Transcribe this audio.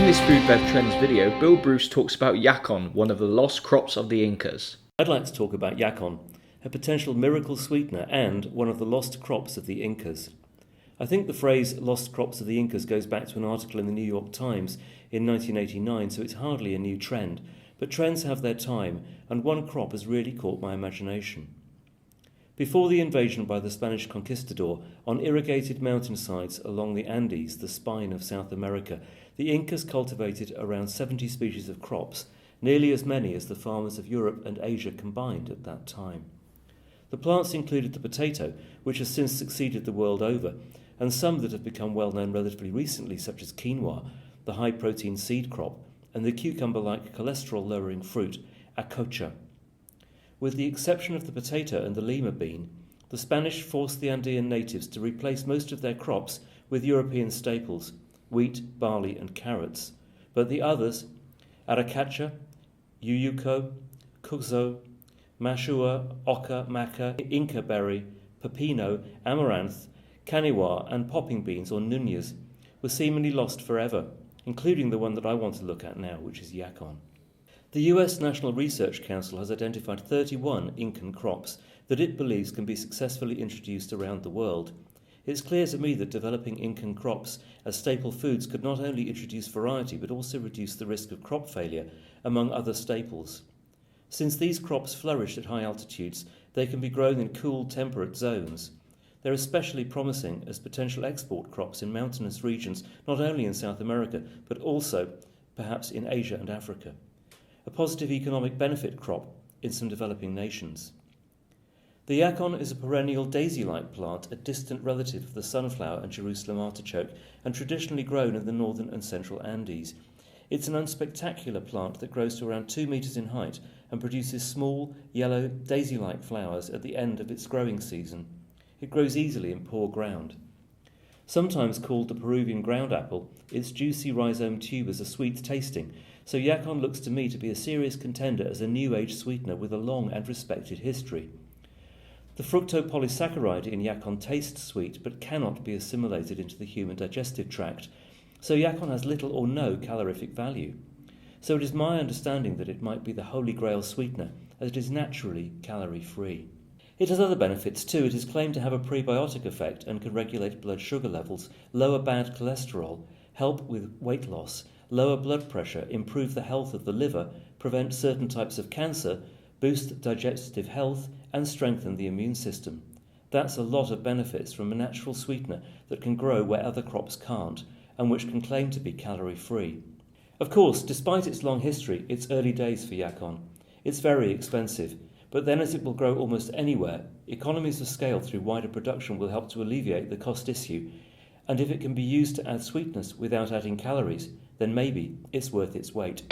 this FoodBev Trends video, Bill Bruce talks about Yacon, one of the lost crops of the Incas. I'd like to talk about Yacon, a potential miracle sweetener and one of the lost crops of the Incas. I think the phrase lost crops of the Incas goes back to an article in the New York Times in 1989, so it's hardly a new trend. But trends have their time, and one crop has really caught my imagination. Before the invasion by the Spanish conquistador, on irrigated mountainsides along the Andes, the spine of South America, the Incas cultivated around 70 species of crops, nearly as many as the farmers of Europe and Asia combined at that time. The plants included the potato, which has since succeeded the world over, and some that have become well known relatively recently, such as quinoa, the high-protein seed crop, and the cucumber-like cholesterol-lowering fruit, acocha. With the exception of the potato and the lima bean, the Spanish forced the Andean natives to replace most of their crops with European staples, wheat, barley and carrots. But the others, aracacha, uyuco, cuzo, mashua, oca, maca, inca berry, pepino, amaranth, caniwa and popping beans or nuñas, were seemingly lost forever, including the one that I want to look at now, which is Yacon. The US National Research Council has identified 31 Incan crops that it believes can be successfully introduced around the world. It's clear to me that developing Incan crops as staple foods could not only introduce variety but also reduce the risk of crop failure, among other staples. Since these crops flourish at high altitudes, they can be grown in cool, temperate zones. They're especially promising as potential export crops in mountainous regions, not only in South America, but also perhaps in Asia and Africa. A positive economic benefit crop in some developing nations. The yacon is a perennial daisy-like plant, a distant relative of the sunflower and Jerusalem artichoke, and traditionally grown in the northern and central Andes. It's an unspectacular plant that grows to around 2 meters in height and produces small, yellow, daisy-like flowers at the end of its growing season. It grows easily in poor ground. Sometimes called the Peruvian ground apple, its juicy rhizome tubers are sweet tasting, so yacon looks to me to be a serious contender as a new age sweetener with a long and respected history. The fructopolysaccharide in yacon tastes sweet but cannot be assimilated into the human digestive tract, so yacon has little or no calorific value. So it is my understanding that it might be the holy grail sweetener, as it is naturally calorie-free. It has other benefits too. It is claimed to have a prebiotic effect and can regulate blood sugar levels, lower bad cholesterol, help with weight loss, lower blood pressure, improve the health of the liver, prevent certain types of cancer, boost digestive health, and strengthen the immune system. That's a lot of benefits from a natural sweetener that can grow where other crops can't, and which can claim to be calorie-free. Of course, despite its long history, it's early days for yacon. It's very expensive, but then as it will grow almost anywhere, economies of scale through wider production will help to alleviate the cost issue, and if it can be used to add sweetness without adding calories, then maybe it's worth its weight.